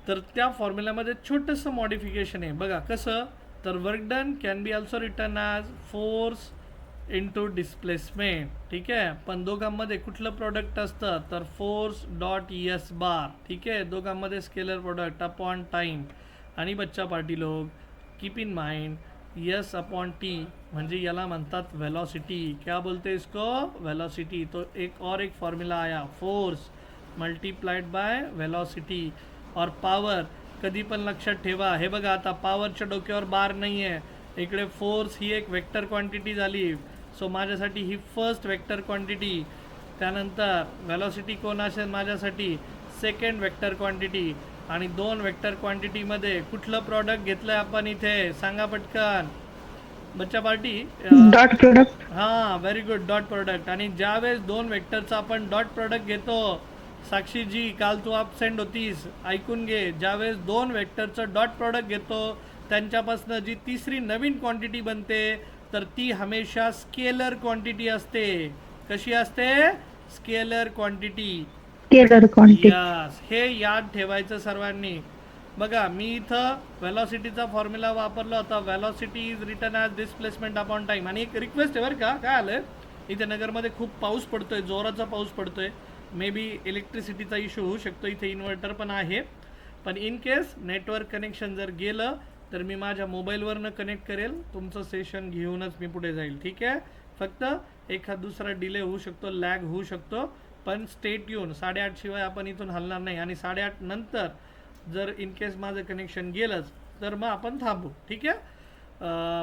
तर त्या फॉर्म्युल्यामध्ये छोटंसं मॉडिफिकेशन आहे बघा कसं. तर work done can be also written as force into displacement. ठीक आहे, पण दोघांमध्ये कुठलं प्रोडक्ट असतं तर फोर्स डॉट एस बार. ठीक आहे, दोघांमध्ये स्केलर प्रोडक्ट अपॉन टाइम. आणि बच्चा पार्टी लोग keep in mind yes upon T म्हणजे याला म्हणतात वेलोसिटी. क्या बोलते इसको, वेलोसिटी. तो एक फॉर्म्युला आया फोर्स मल्टीप्लाइड बाय वेलोसिटी. और पावर कधी पण लक्षात ठेवा. हे बघा आता पॉवरच्या डोक्यावर बार नाही आहे, इकडे फोर्स ही एक वेक्टर क्वांटिटी झाली. सो माझ्यासाठी ही फर्स्ट वेक्टर क्वांटिटी. त्यानंतर वेलोसिटी कोण असेल माझ्यासाठी सेकंड वेक्टर क्वांटिटी. आणि दोन वेक्टर क्वांटिटीमध्ये कुठलं प्रॉडक्ट घेतलं आहे आपण इथे सांगा पटकन बच्चा पार्टी. Dot product. हां व्हेरी गुड, डॉट प्रोडक्ट. आणि ज्यावेळेस दोन वेक्टरचा आपण डॉट प्रोडक्ट घेतो, साक्षीजी काल तू ॲबसेंट होतीस ऐकून घे, ज्यावेळेस दोन वेक्टरचं डॉट प्रोडक्ट घेतो त्यांच्यापासून जी तिसरी नवीन क्वांटिटी बनते तर ती हमेशा स्केलर क्वांटिटी असते. कशी असते, scalar quantity. Scalar quantity. Yes, हे याद ठेवायचं सर्वांनी. बघा मी इथं वेलॉसिटीचा फॉर्म्युला वापरला होता, velocity is return as displacement upon time. आणि एक रिक्वेस्ट आहे बरं का, काय आलं इथे नगरमध्ये खूप पाऊस पडतोय, जोराचा पाऊस पडतोय. मे बी इलेक्ट्रिसिटीचा इश्यू होऊ शकतो, इथे इन्व्हर्टर पण आहे. पण इन केस नेटवर्क कनेक्शन जर गेलं तर मी माझ्या मोबाईलवरनं कनेक्ट करेल, तुमचं सेशन घेऊनच मी पुढे जाईल. ठीक आहे, फक्त एखाद दुसरा डिले होऊ शकतो, लॅग होऊ शकतो, पण स्टेट येऊन 8:30 शिवाय आपण इथून हलणार नाही. आणि 8:30 नंतर जर इन केस माझं कनेक्शन गेलंच तर मग अपन थांबू. ठीक है,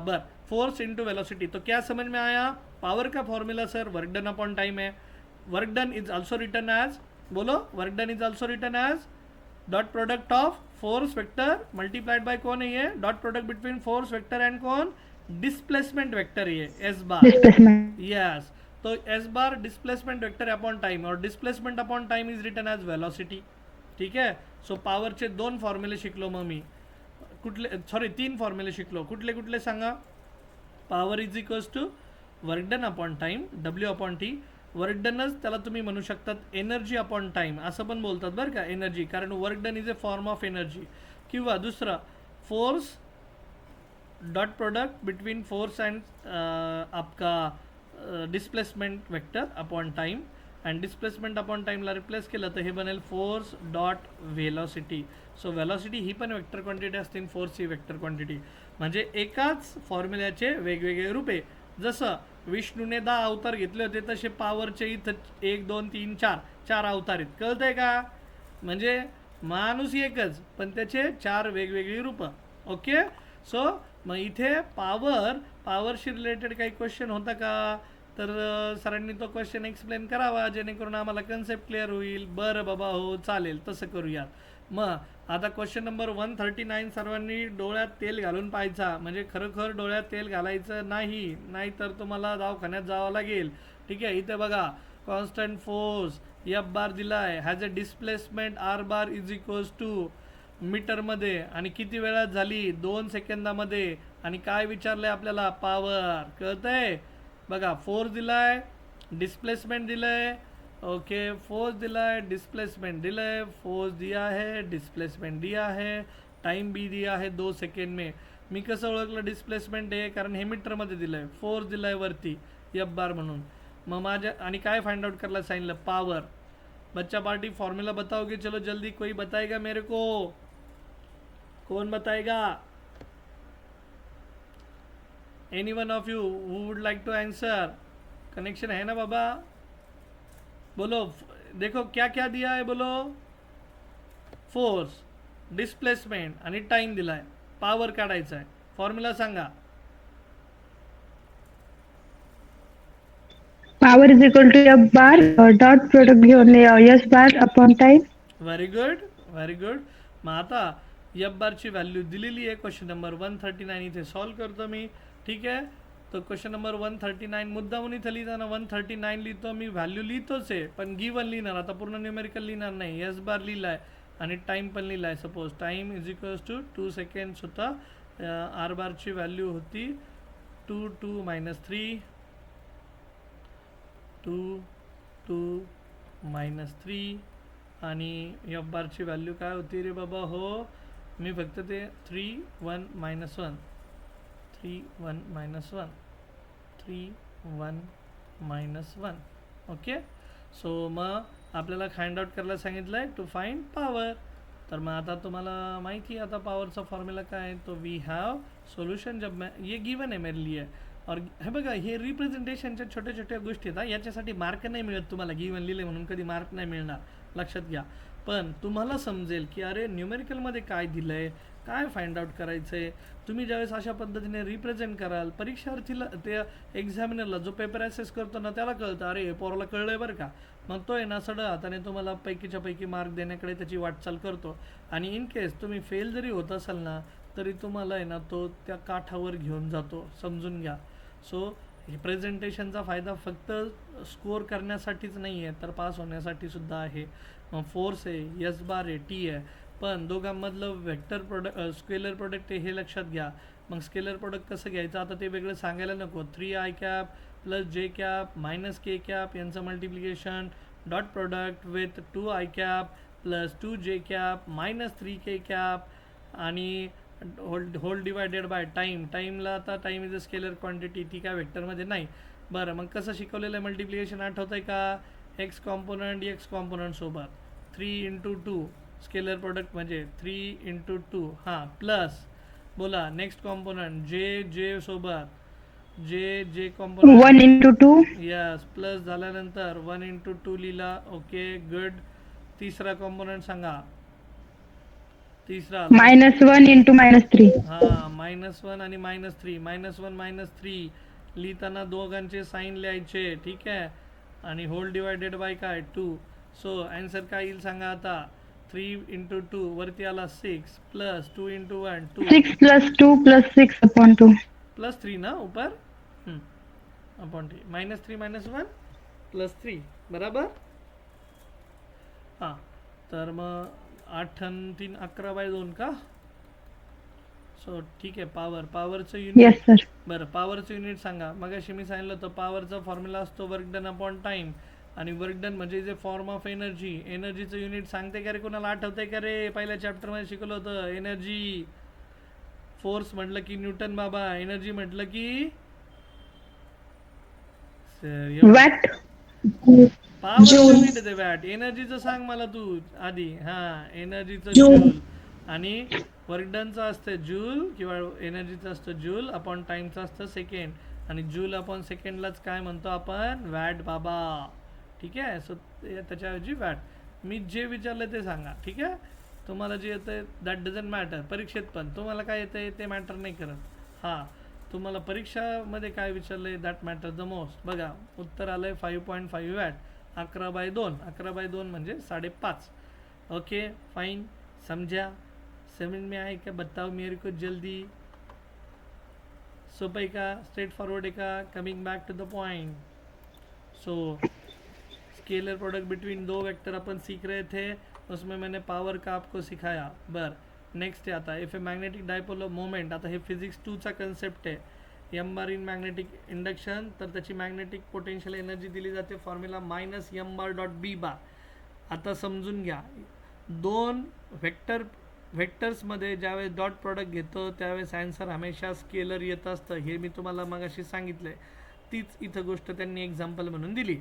बर. फोर्स इंटू वेलोसिटी, तो क्या समझ में आया. पावर का formula sir work done upon time है. Work done is also written as, बोलो, work done is also written as dot product of force vector multiplied by कौन है ये, dot product between force vector and कौन, displacement vector ये S bar. Displacement. Yes, तो S bar displacement vector upon time और displacement upon time is written as velocity. ठीक आहे, so पॉवरचे दोन फॉर्म्युले शिकलो मग मी. कुठले, सॉरी, तीन फॉर्म्युले शिकलो. कुठले कुठले सांगा. Power is equals to work done upon time, W upon T. Work डनच त्याला तुम्ही म्हणू शकतात एनर्जी अपॉन टाईम असं पण बोलतात बरं का, एनर्जी, कारण work done is a form of energy. किंवा दुसरा force dot product between force and आपका displacement vector upon time. And displacement upon टाईमला रिप्लेस केलं तर हे बनेल force dot velocity. So velocity ही पण वेक्टर क्वांटिटी असते, फोर्स ही वेक्टर क्वांटिटी. म्हणजे एकाच फॉर्म्युल्याचे वेगवेगळे रूपे. जसं विष्णूने 10 अवतार घेतले होते तसे पॉवरचे इथं 1 2 3 4 4 अवतार आहेत. कळतंय का, म्हणजे माणूस एकच पण त्याचे 4 वेगवेगळी रूपं. ओके, सो मग इथे पॉवरशी रिलेटेड काही क्वेश्चन होता का, तर सरांनी तो क्वेश्चन एक्सप्लेन करावा जेणेकरून आम्हाला कन्सेप्ट क्लिअर होईल. बरं बाबा, हो चालेल, तसं करूयात. मग आता क्वेश्चन नंबर 139 सर्वांनी डोळ्यात तेल घालून पाहायचा, म्हणजे खरोखर डोळ्यात तेल घालायचं नाही, नाहीतर तुम्हाला दवाखान्यात जावं लागेल. ठीक आहे, इथे बघा कॉन्स्टंट फोर्स एफ बार दिलाय, has a displacement R bar is equals to मीटरमध्ये, आणि किती वेळात झाली 2 सेकंदामध्ये. आणि काय विचारलंय आपल्याला, पॉवर. कळतंय, बघा फोर्स दिलाय, डिस्प्लेसमेंट दिलंय. ओके, फोर्स दिला है, डिस्प्लेसमेंट दिला है, फोर्स दिया है, डिस्प्लेसमेंट दिया है, टाइम भी दिया है 2 सेकंड में. मी कसं ओळखलं डिस्प्लेसमेंट आहे, कारण हे मीटरमध्ये दिलं आहे, फोर्स दिला आहे वरती एफ बार म्हणून. मग माझ्या आणि काय फाइंड आउट करायला सांगितलं, पावर. बच्चा पार्टी फॉर्मूला बताओगे, चलो जल्दी, कोई बताएगा मेरे को, कौन बताएगा, any one of you who would like to answer. Connection है ना बाबा, बोलो. देखो क्या क्या दिया है, बोलो. फोर्स, डिस्प्लेसमेंट आणि टाइम दिला आहे, पॉवर काढायचा आहे, फॉर्म्युला सांगा. Power is equal to F bar dot product घेऊन S bar upon time. Very good, very good. मग आता एफ बारची व्हॅल्यू दिलेली आहे, क्वेश्चन नंबर 139 इथे सॉल्व करतो मी. ठीक आहे, तो क्वेश्चन नंबर 139 मुद्दामून इथं लिहिताना 139 लिहितो मी, व्हॅल्यू लिहितोच आहे पण गिवन लिहिणार, आता पूर्ण न्यूमेरिकल लिहिणार नाही. एस बार लिहिला आहे आणि टाईम पण लिहिला आहे. Suppose time is equals to 2 seconds होता, आर बारची व्हॅल्यू होती 2 2 -3, 2 2 -3 आणि एफ बारची व्हॅल्यू काय होती रे बाबा हो, मी फक्त ते 3 1 -1 3 1 -1 3 1 -1 ओके. सो मग आपल्याला फाइंड आउट करायला सांगितलं आहे टू फाइंड पॉवर. तर मग आता तुम्हाला माहिती आहे आता पॉवरचा फॉर्म्युला काय आहे, तो वी हॅव सोल्यूशन जब मैं ये गिवन आहे मेरे लिए. और हे बघा हे रिप्रेझेंटेशनच्या छोट्या छोट्या गोष्टी आहेत. याच्यासाठी मार्क नाही मिळत तुम्हाला, गिवन लिहिले म्हणून कधी मार्क नाही मिळणार, लक्षात घ्या. पण तुम्हाला समजेल की अरे न्यूमेरिकलमध्ये काय दिलं आहे, काय फाइंड आउट करायचं आहे. तुम्ही ज्यावेळेस अशा पद्धतीने रिप्रेझेंट कराल, परीक्षार्थीला ते एक्झामिनरला जो पेपर ॲसेस करतो ना त्याला कळतं अरे हे पोराला कळलं आहे बरं का. मग तो आहे ना सडळ हाताने तुम्हाला पैकीच्या पैकी मार्क देण्याकडे त्याची वाटचाल करतो. आणि इन केस तुम्ही फेल जरी होत असाल ना तरी तुम्हाला आहे ना तो त्या काठावर घेऊन जातो, समजून घ्या. सो प्रेझेंटेशनचा फायदा फक्त स्कोअर करण्यासाठीच नाही आहे तर पास होण्यासाठी सुद्धा आहे. मग फोर्स आहे, एस बार आहे, टी आहे. पण दोघांमधलं व्हेक्टर प्रोडक्ट स्केलर प्रोडक्ट आहे हे लक्षात घ्या. मग स्केलर प्रोडक्ट कसं घ्यायचं आता ते वेगळं सांगायला नको. 3i plus J cap minus K cap यांचं multiplication dot product with 2i plus 2j minus 3k आणि होल डिवायडेड बाय टाईम. टाईमला आता time is a scalar quantity, ती काय वेक्टरमध्ये नाही. बरं मग कसं शिकवलेलं आहे मल्टिप्लिकेशन आठवतं आहे का, एक्स कॉम्पोनंट एक्स कॉम्पोनंट सोबत 3 × 2 स्केलर प्रोडक्ट म्हणजे 3 × 2 हां प्लस बोला नेक्स्ट कॉम्पोनंट जे सोबत जे कॉम्पोनंट 1 into 2. यस प्लस झाल्यानंतर 1 × 2 लिहिला. Okay good. तिसरा कॉम्पोनंट सांगा. तिसरा -1 into -3. हां -1 आणि -3 -1 -3 लिहिताना दोघांचे साईन लिहायचे, ठीक आहे. आणि होल डिवायडेड बाय काय 2. सो आन्सर काय येईल सांगा आता. 3 × 2 वरती आला 6 plus 2 × 1 2 6 plus 2 plus 6 upon 2. Plus 3 ना ऊपर अपॉन 3 -3 -1 प्लस 3 बराबर. हां तर मग 8 आणि 3 11/2 का. सो ठीक आहे. पॉवरचं युनिट Yes, sir. बरं पॉवरचं युनिट सांगा. मग अशी मी सांगितलं होतं पॉवरचा फॉर्म्युला असतो वर्क डन अपॉन टाईम. आणि वर्क डन म्हणजे जे फॉर्म ऑफ एनर्जी. एनर्जीचं युनिट सांगते का रे, कोणाला आठवतंय का रे, पहिल्या चॅप्टरमध्ये शिकवलं होतं. एनर्जी फोर्स म्हटलं की न्यूटन बाबा, एनर्जी म्हटलं की Watt. पॉवरचं युनिट आहे वॅट. एनर्जीचं सांग मला तू आधी. हां एनर्जीचं जूल आणि वर्क डनचं असतं जूल किंवा एनर्जीचं असतं जूल अपॉन टाईमचं असतं सेकंड. आणि जूल अपॉन सेकंडलाच काय म्हणतो आपण, वॅट बाबा, ठीक आहे. सो त्याच्याऐवजी वॅट. मी जे विचारलं ते सांगा, ठीक आहे. तुम्हाला जे येतं आहे दॅट डझंट मॅटर. परीक्षेत पण तुम्हाला काय येतं आहे ते मॅटर नाही करत. हां तुम्हाला परीक्षामध्ये काय विचारलं आहे दॅट मॅटर द मोस्ट. बघा उत्तर आलं आहे 5.5 वॅट. 11/2 11/2 म्हणजे 5.5. Okay fine. समझा, समझ में आए क्या, बताओ मेरे को जल्दी. सोपं आहे का, स्ट्रेट फॉरवर्ड आहे का, coming back to the point. So scalar product between दो वेक्टर अपन सीख रहे थे, उसमें मैंने पावर का आपको सिखाया. बर नेक्स्ट है आता if a magnetic dipole of moment. आता हे फिजिक्स 2चा कन्सेप्ट आहे. M bar in magnetic induction, तर त्याची मॅग्नेटिक पोटेन्शियल एनर्जी दिली जाते फॉर्म्युला -m/b². आता समजून घ्या, दोन व्हेक्टर्समध्ये ज्यावेळेस डॉट प्रॉडक्ट घेतो त्यावेळेस ॲन्सर हमेशा स्केलर येत असतं. हे मी तुम्हाला मगाशी सांगितलं आहे. तीच इथं गोष्ट त्यांनी एक्झाम्पल म्हणून दिली.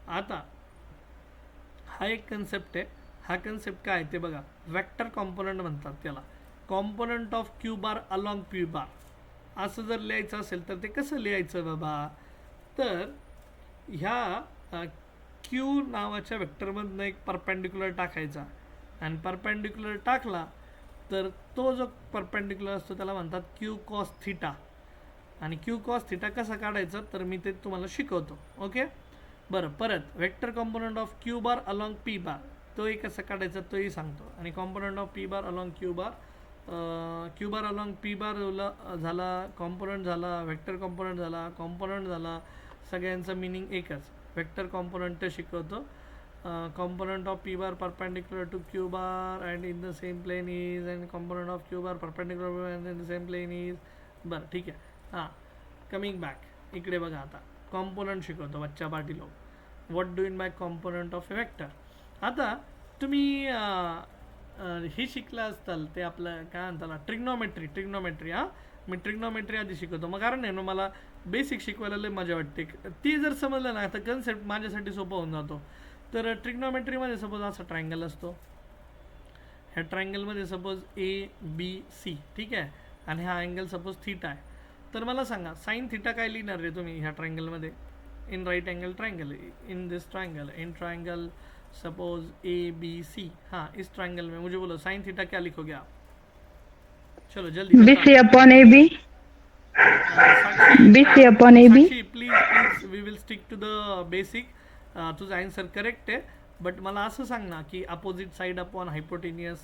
आता हा एक कन्सेप्ट आहे. हा कन्सेप्ट काय ते बघा, वेक्टर कॉम्पोनंट म्हणतात त्याला. Component of Q bar along P बार असं जर लिहायचं असेल तर ते कसं लिहायचं बाबा, तर ह्या क्यू नावाच्या वेक्टरमधनं एक परपेंडिक्युलर टाकायचा. आणि परपेंडिक्युलर टाकला तर तो जो परपेंडिक्युलर असतो त्याला म्हणतात क्यू कॉस थिटा. आणि क्यू कॉस थिटा कसा काढायचा तर मी ते तुम्हाला शिकवतो. ओके बरं. परत vector component of Q bar along P बार तोही कसं काढायचा तोही सांगतो. आणि component of P bar along Q bar along P बार झाला, कॉम्पोनंट झाला, वेक्टर कॉम्पोनंट झाला, कॉम्पोनंट झाला. सगळ्यांचं मिनिंग एकच. वेक्टर कॉम्पोनंट शिकवतो. component of p bar perpendicular to q bar and in the same plane is, and component of q bar perpendicular and in the same plane is. बरं ठीक आहे. हां coming back इकडे बघा. आता component शिकवतो बच्चा पाटील लोक. What do in by component of a vector. आता तुम्ही हे शिकला असताल ते आपलं काय म्हणतात ट्रिग्नोमेट्री हां, मी ट्रिग्नोमेट्री आधी शिकवतो मग, कारण आहे ना मला बेसिक शिकवायला लय मजा वाटते. ती जर समजलं ना तर कन्सेप्ट माझ्यासाठी सोपा होऊन जातो. तर ट्रिग्नोमेट्रीमध्ये सपोज असा ट्रायंगल असतो, ह्या ट्रायंगलमध्ये सपोज ABC, ठीक आहे, आणि हा अँगल सपोज थीटा आहे. तर मला सांगा साइन थीटा काय लिहिणार रे तुम्ही ह्या ट्रायंगलमध्ये? In right angle triangle, in this triangle, in triangle suppose ABC, हाँ इस ट्रायंगल में मुझे बोलो साइन थीटा क्या लिखोगे आप? चलो जल्दी BC upon AB. Sakshi BC upon AB. Sakshi please we will stick to the basic. तुझा आन्सर करेक्ट आहे, बट मला असं सांग ना की अपोजिट साइड अपॉन हायपोटेनियस,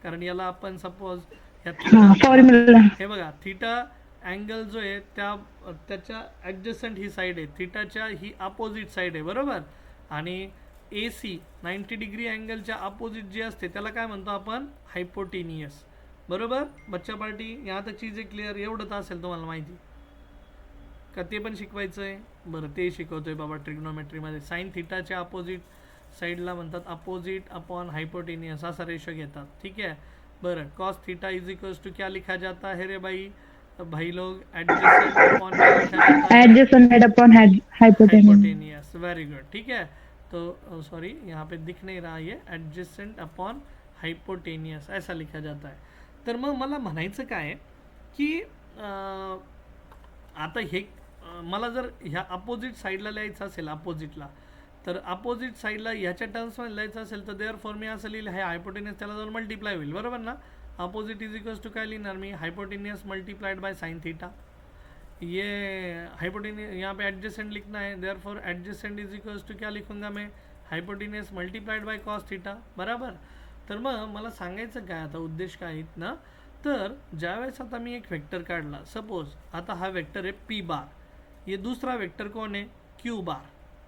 कारण याला आपण सपोज फॉर्म्युला. हे बघा थीटा अँगल जो आहे त्याच्या ॲडजस्टंट ही साईड आहे, थीटाच्या ही अपोजिट साईड आहे बरोबर. आणि AC 90 डिग्री अँगलच्या अपोजिट जे असते त्याला काय म्हणतो आपण? हायपोटेनियस बरोबर. बच्चा पार्टी यहाँ तक चीज़ें क्लिअर? एवढं तर असेल तुम्हाला माहिती का? ते पण शिकवायचं आहे बरं, ते शिकवतोय बाबा ट्रिग्नोमेट्रीमध्ये. साइन थीटाच्या अपोजिट साईडला म्हणतात अपोजिट अपॉन हायपोटेनियस, असा रेशो घेतात, ठीक आहे. बरं, cos theta is equals to क्या लिखा जाता है रे भाई लोग? एडजेसेंट अपॉन क्या लिखा जाता है? Adjacent upon hypotenuse. Hypotenuse, very good, ठीक है. तो सॉरी यहाँ पे दिख नहीं रहा, ये एडजेसेंट अपॉन हाइपोटेनियस ऐसा लिखा जाता है. तर मग मला म्हणायचं काय आहे की आता हे मला जर ह्या अपोजिट साईडला लिहायचं असेल अपोजिटला, तर अपोजिट साईडला ह्याच्या टर्म्समध्ये लिहायचं असेल तर देअर फॉर मी असं लिहिलं हे हायपोटेनियस त्याला जाऊन मल्टिप्लाय होईल बरोबर ना. अपोजिट इज इक्वल्स टू काय लिहिणार मी? Hypotenuse multiplied by sine theta. ये हाइपोटेनियस यहाँ पे एडजेसेंट लिखना है, therefore adjacent is equals to क्या लिखूंगा मैं? Hypotenuse multiplied by cos theta बराबर. तर मग मला सांगायचं काय आता उद्देश काय आहेत ना, तर ज्यावेळेस आता मी एक वेक्टर काढला सपोज, आता हा वेक्टर आहे P बार, ये दूसरा वेक्टर कौन है? Q बार.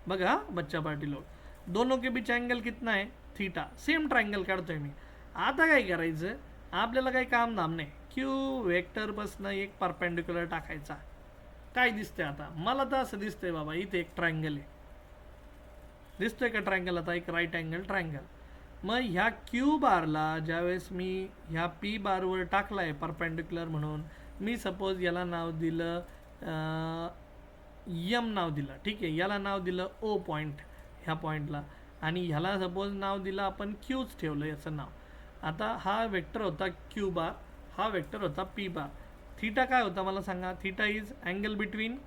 बघा बच्चा पार्टी लोग, दोनों के बीच अँगल कितना आहे? थीटा. सेम ट्रायंगल काढतोय मी. आता काय करायचं? आपल्याला काही काम धाम नाही, Q वेक्टरपासून एक परपेंडिक्युलर टाकायचा. काय दिसतंय आता? मला तर असं दिसतंय बाबा इथे एक ट्रायंगल आहे, दिसतोय का ट्रायंगल? आता एक राईट अँगल ट्रायंगल. मग ह्या Q बारला ज्यावेळेस मी ह्या P बारवर टाकला आहे परपेंडिक्युलर म्हणून, मी सपोज याला नाव दिलं M नाव दिलं, ठीक आहे, याला नाव दिलं O पॉईंट ह्या पॉईंटला, आणि ह्याला सपोज नाव दिलं आपण Qच ठेवलं याचं नाव. आता हा वेक्टर होता Q बार, हा वेक्टर होता P बार. थीटा काय होता मला सांगा? थीटा इज अँगल बिटवीन,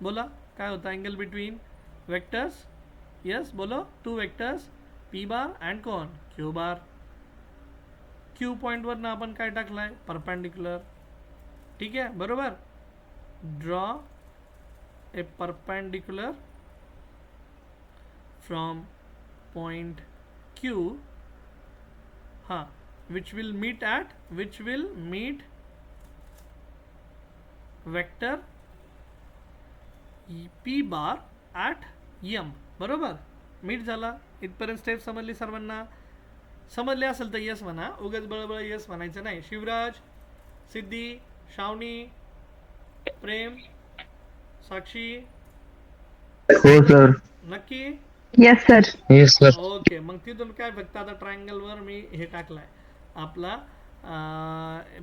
बोला काय होता अँगल बिटवीन वेक्टर्स? यस बोलो, two vectors P bar and कोण? Q बार. Q पॉईंटवरनं आपण काय टाकलाय? परपेंडिक्युलर, ठीक आहे बरोबर. Draw a perpendicular from point Q, हाँ, which will meet vector P bar at M बरोबर. मीट झाला. इथपर्यंत स्टेप समजली सर्वांना? समजले असेल तर यस म्हणा, उगाच बळबळ यस म्हणायचं नाही. शिवराज, सिद्धी, श्रावणी, प्रेम, साक्षी, हो सर. नक्की? Yes sir. Yes sir. Okay, मग तिथून काय फक्त आता ट्रायंगलवर मी हे टाकलाय आपला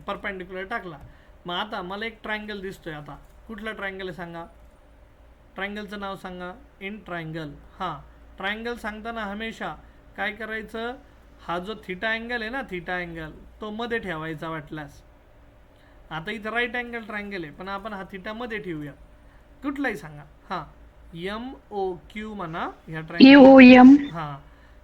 परपेंडिक्युलर टाकला. मग आता मला एक ट्रायंगल दिसतोय. आता कुठला ट्रायंगल आहे सांगा? ट्रायंगलचं नाव सांगा. In triangle. हां, ट्रायंगल सांगताना हमेशा काय करायचं? हा जो थीटा अँगल आहे ना, थीटा अँगल तो मध्ये ठेवायचा वाटल्यास. आता इथं राईट अँगल ट्रायंगल आहे, पण आपण हा थीटा मध्ये ठेवूया. कुठलाही सांगा. हां, MOQ म्हणा ह्या ट्रायंगल. QOM. हां,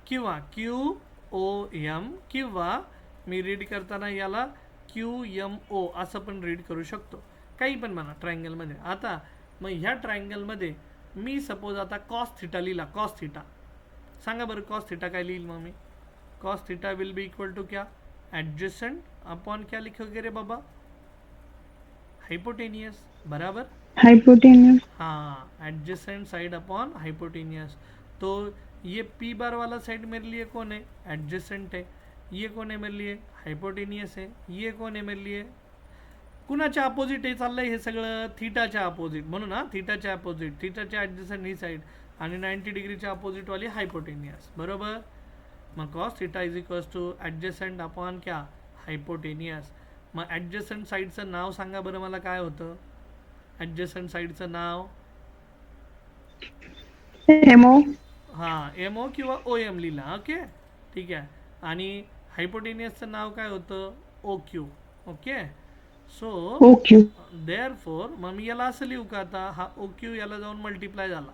किंवा QOM, किंवा मी रीड करताना याला QMO असं पण रीड करू शकतो, काही पण म्हणा ट्रायंगलमध्ये. आता मग ह्या ट्रायंगलमध्ये मी सपोज आता कॉस थीटा लिहिला. कॉस थीटा सांगा बरं, कॉस थीटा काय लिहिल मग मी? Cos theta will be equal to क्या? एडजेसेंट अपॉन क्या लिखोगे रे बाबा? हाइपोटेनियस बराबर. हाइपोटेनियस. हाँ, एडजेसेंट साइड अपॉन हाइपोटेनियस. तो ये P बार वाला साइड मेरे लिए कौन है? एडजेसेंट है. ये कौन है मेरे लिए? हाइपोटेनियस है. ये कौन है मेरे लिए? कुणाच्या अपोजिट हे चाललंय हे सगळं? थीटाच्या अपोजिट. म्हणून हा थीटाच्या अपोजिट, थीटाच्या ॲडजस्टंट ही साईड, आणि 90 डिग्रीच्या अपोजिटवाली हायपोटेनियस बरोबर. मग cos theta is equals to adjacent upon क्या हायपोटेनियस. मग ॲडजसंट साईडचं नाव सांगा बरं मला काय होतं. ॲडजसंट साईडचं नाव MO. हां एम ओ किंवा ओ एम लिहिला. ओके ठीक आहे. आणि हायपोटेनियसचं नाव काय होतं O Q. Okay so OQ. There four मग मी याला असं लिहू का आता हा ओ क्यू याला जाऊन मल्टिप्लाय झाला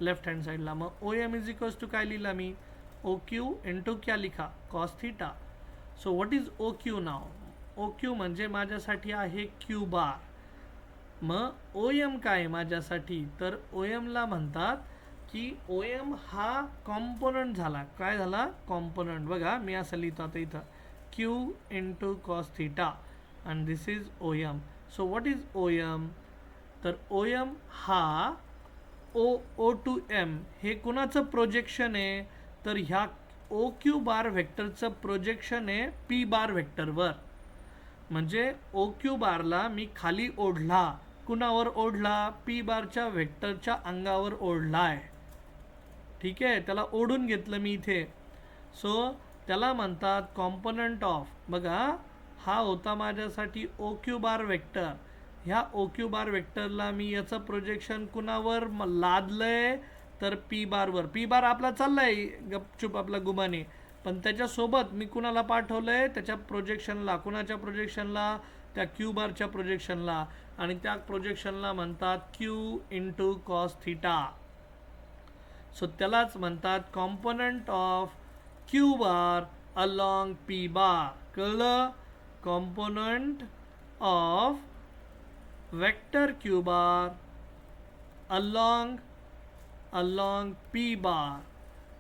लेफ्ट हँड साईडला. मग O M is equals to काय लिहिला मी ओ क्यू इंटू क्या लिखा cos theta. So what is O Q नाव. ओ क्यू म्हणजे माझ्यासाठी आहे क्यू बार. मग ओ एम काय माझ्यासाठी तर ओ एमला म्हणतात की ओ एम हा कॉम्पोनंट झाला. काय झाला कॉम्पोनंट. बघा मी असं लिहितो आता इथं Q into cos theta and this is O M. So what is O M तर ओ एम हा ओ टू एम हे कुणाचं प्रोजेक्शन आहे तर ह्या ओ क्यू बार व्हेक्टरचं प्रोजेक्शन आहे पी बार व्हेक्टरवर. म्हणजे ओ क्यू बारला मी खाली ओढला कुणावर ओढला पी बारच्या व्हेक्टरच्या अंगावर ओढला आहे. ठीक आहे त्याला ओढून घेतलं मी इथे. सो त्याला म्हणतात कॉम्पोनंट ऑफ. बघा हा होता माझ्यासाठी ओ क्यू बार व्हेक्टर. ह्या ओ क्यू बार व्हेक्टरला मी याचं प्रोजेक्शन कुणावर लादलंय तर पी बारवर. पी बार आपला चाललाय गपचूप आपला गुमाने पण त्याच्यासोबत मी कुणाला पाठवलंय त्याच्या प्रोजेक्शनला. कुणाच्या प्रोजेक्शनला त्या क्यू बारच्या प्रोजेक्शनला. आणि त्या प्रोजेक्शनला म्हणतात Q into cos theta. So त्यालाच म्हणतात component of Q bar along P bar. कळलं. Component of vector Q bar along P bar.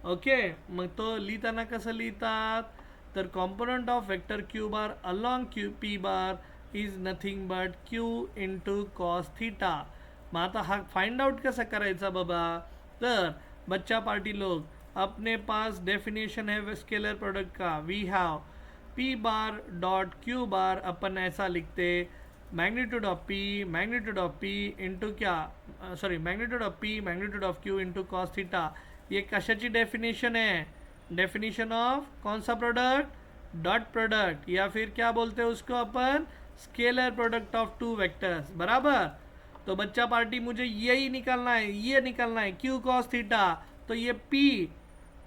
Okay मग तो लिहिताना कसं लिहितात तर component of vector Q bar along P bar is nothing but Q into cos theta. मग आता हा फाइंड आउट कसा करायचा बाबा तर बच्चा पार्टी लोग अपने पास डेफिनेशन है स्केलर प्रोडक्ट का. We have P bar dot Q bar अपन ऐसा लिखते मैग्नीट्यूड ऑफ पी इंटू क्या sorry magnitude of P magnitude of Q into cos theta. ये कशाची डेफिनेशन है. डेफिनेशन ऑफ कौन सा प्रोडक्ट डॉट प्रोडक्ट या फिर क्या बोलते हैं उसको अपन scalar product of two vectors. बराबर. तो बच्चा पार्टी मुझे यही निकालना है ये निकालना है क्यू कॉस थीटा. तो ये पी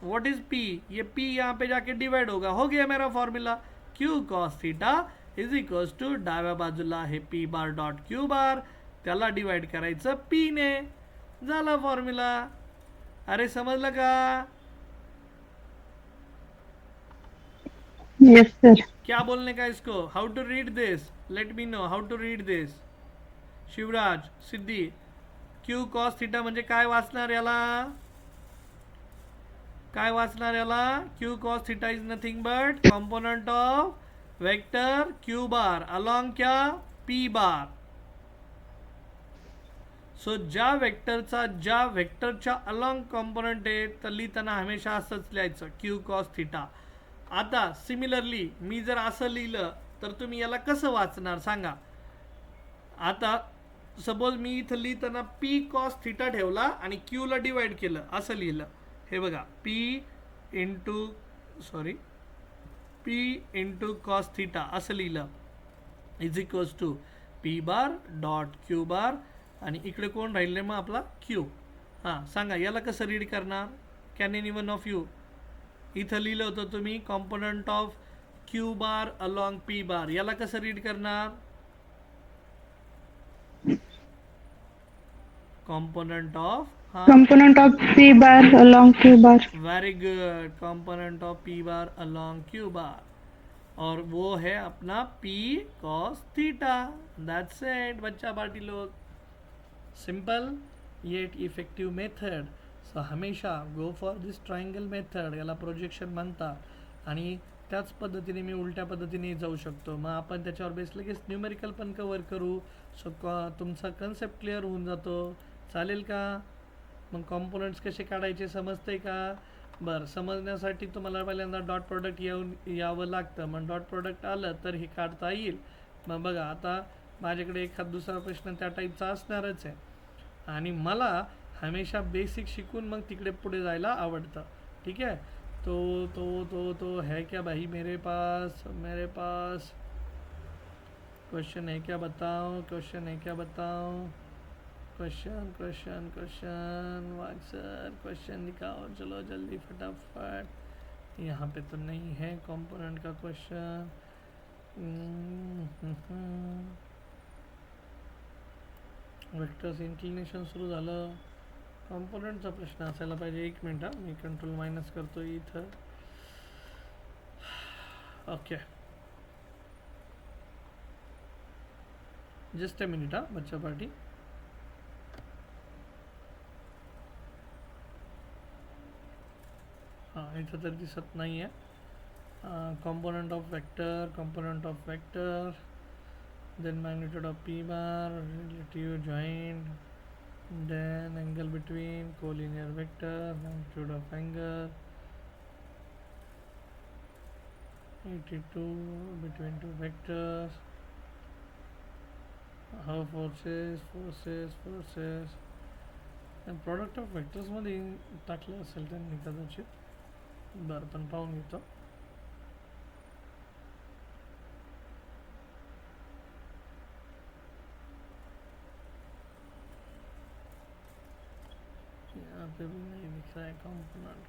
व्हाट इज पी ये पी यहाँ पे जाके डिवाइड होगा. हो गया मेरा formula Q cos theta is equals to डाव्या बाजूला आहे P bar dot Q bar त्याला डिवाइड करायचं पी ने. झाला फॉर्म्युला. अरे समजलं का. Yes, sir. क्या बोलने का इसको. How to read this let me know how to read this. Shivraj Siddhi Q cos theta म्हणजे काय वाचणार याला. काय वाचणार याला Q cos theta is nothing but component of vector Q bar along क्या पी बार. सो ज्या वेक्टरच्या अलॉंग कॉम्पोनंट आहे तर लिहिताना हमेशा असंच लिहायचं क्यू कॉस थीटा. आता सिमिलरली मी जर असं लिहिलं तर तुम्ही याला कसं वाचणार सांगा. आता सपोज मी इथं लिहिताना पी कॉस थीटा ठेवला आणि क्यूला डिवाइड केलं असं लिहिलं. हे बघा पी इंटू कॉस थीटा असं लिहिलं is equals to P bar dot Q bar आणि इकडे कोण राहिले मग आपला क्यू. हां सांगा याला कसं रीड करणार. Can any one of you. इथं लिहिलं होतं तुम्ही component of Q bar along P bar याला कसं रीड करणार. Component of Component of P bar along Q bar. Very good. Component of P bar along Q bar और वो है अपना P cos theta. That's it बच्चा party लोग. Simple yet effective method. So हमेशा go for this triangle method. याला projection म्हणतात आणि त्याच पद्धतीने मी उलट्या पद्धतीने जाऊ शकतो. मग आपण त्याच्यावर बेस लगेच न्यूमेरिकल पण कवर करू. सो तुमचा कन्सेप्ट क्लिअर होऊन जातो. चालेल का. मग कॉम्पोनंट्स कसे काढायचे समजते का. बरं समजण्यासाठी तुम्हाला पहिल्यांदा डॉट प्रोडक्ट यावं लागतं. मग डॉट प्रोडक्ट आलं तर हे काढता येईल. मग बघा आता माझ्याकडे एखाद दुसरा प्रश्न त्या टाईपचा असणारच आहे आणि मला हमेशा बेसिक शिकून मग तिकडे पुढे जायला आवडतं. ठीक आहे. तो है क्या भाई मेरे पास क्वेश्चन है क्या बताऊं क्वेश्चन वाक सर क्वेश्चन दिखाओ चलो जल्दी फटाफट। यहाँ पे तो नहीं है कंपोनेंट का क्वेश्चन। वेक्टर्स इन्क्लिनेशन सुरू झालं, कंपोनेंटचा प्रश्न असायला पाहिजे। एक मिनिट हां, मी कंट्रोल मायनस करतो इथं। ओके जस्ट अ मिनिट हां बच्चा पार्टी। हां इथं तर दिसत नाही आहे। component of vector then magnitude of p bar relative joint then angle between collinear vector magnitude of angle 82 between two vectors how forces and product of vectors मध्ये टाकलं असेल त्यांनी कदाचित। बरं पण पाहून घेतो। यहाँ पे भी नहीं दिख रहा है कंपोनेंट।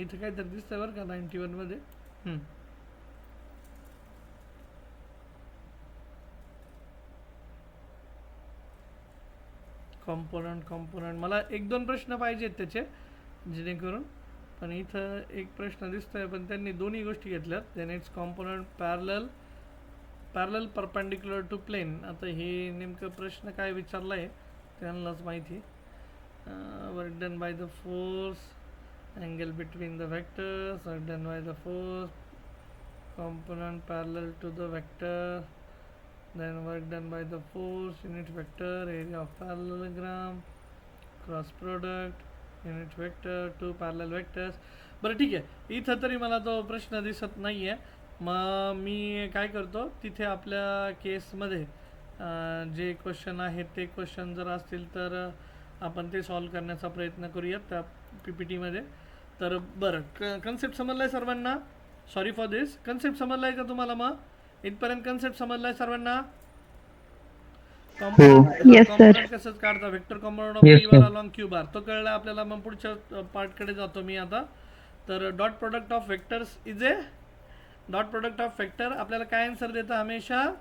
इथं काहीतरी दिसतंय बरं का 91 मध्ये। कंपोनेंट मला एक दोन प्रश्न पाहिजेत त्याचे जेणेकरून, पण इथं एक प्रश्न दिसतोय पण त्यांनी दोन्ही गोष्टी घेतल्यात। Then its component parallel perpendicular to plane. आता हे नेमकं प्रश्न काय विचारलाय त्यांनाच माहिती। Work done by the force angle between the vectors work done by the force component parallel to the vector then work done by the force unit vector area of parallelogram cross product unit vector two parallel vectors। बरं ठीक आहे, इथं तरी मला तो प्रश्न दिसत नाही आहे। मग मी काय करतो तिथे आपल्या केसमध्ये जे क्वेश्चन आहेत ते क्वेश्चन जर असतील तर आपण ते सॉल्व करण्याचा प्रयत्न करूयात त्या PPT मध्ये। तर बरं कन्सेप्ट समजलाय सर्वांना? Sorry for this. कन्सेप्ट समजलाय का तुम्हाला? मग इथपर्यंत कन्सेप्ट समजलाय सर्वांना? कंपोनेंट कसं काढता vector component of p bar along q बार तो कळला आपल्याला। मग पुढच्या पार्टकडे जातो मी आता। तर dot product of vectors is A dot product of vector आपल्याला काय आन्सर देतं हमेशा?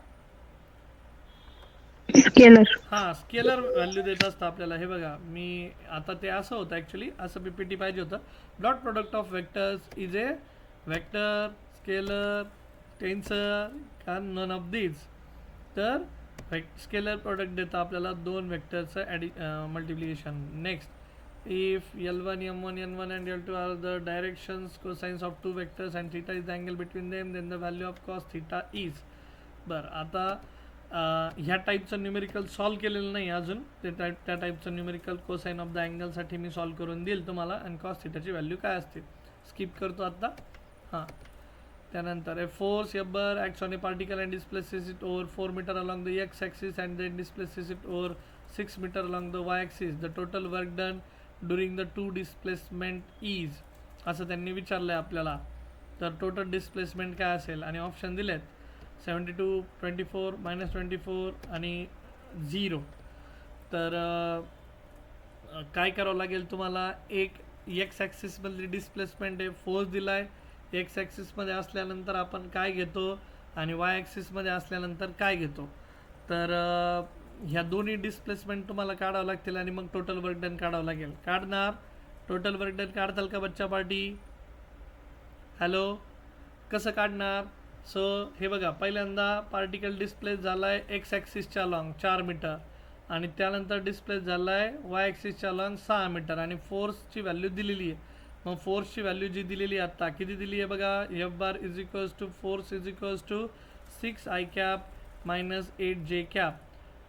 स्केलर। हां स्केलर व्हॅल्यू देत असतं आपल्याला। हे बघा मी आता ते असं होतं ॲक्च्युली असं PPT पाहिजे होतं। Dot product of vectors is a vector scalar tensor का नन ऑफ दीज। तर स्केलर प्रोडक्ट देतं आपल्याला दोन वेक्टरचं मल्टिप्लिकेशन। Next if L1 M1 N1 and L2 are the directions cosines of two vectors and theta is the angle between them then the value of cos theta is। बरं आता ह्या टाईपचं न्यूमेरिकल सॉल्व केलेलं नाही अजून, ते त्या टाईपचं न्यूमेरिकल कोसाइन ऑफ द अँगलसाठी मी सॉल्व करून देईल तुम्हाला आणि कॉस थिटाची व्हॅल्यू काय असते स्किप करतो आत्ता। हां त्यानंतर a force F bar acts on a particle and displaces it over 4 meter along the x axis and then displaces it over 6 meter along the y axis the total work done during the two displacement is असं त्यांनी विचारलं आहे आपल्याला। तर total displacement काय असेल आणि option दिलेत 72 24 -24 आणि 0। तर काय करावं लागेल तुम्हाला? एक एक्स ॲक्सिसमधली डिस्प्लेसमेंट आहे, फोर्स दिला आहे एक्स ॲक्सिसमध्ये असल्यानंतर आपण काय घेतो आणि वाय ॲक्सिसमध्ये असल्यानंतर काय घेतो। तर ह्या दोन्ही डिस्प्लेसमेंट तुम्हाला काढावं लागतील आणि मग टोटल वर्क डन काढावं लागेल। काढणार? टोटल वर्क डन काढताल का बच्चा पार्टी? हॅलो कसं काढणार? सो हे बघा पहिल्यांदा पार्टिकल डिस्प्लेस झाला आहे एक्स ॲक्सिसच्या लॉंग 4 मीटर आणि त्यानंतर डिस्प्लेस झाला आहे वाय ॲक्सिसच्या लॉंग 6 मीटर आणि फोर्सची व्हॅल्यू दिलेली आहे। मग फोर्सची व्हॅल्यू जी दिलेली आहे आत्ता किती दिली आहे बघा, F bar is equals to force is equals to 6 I cap -8 J cap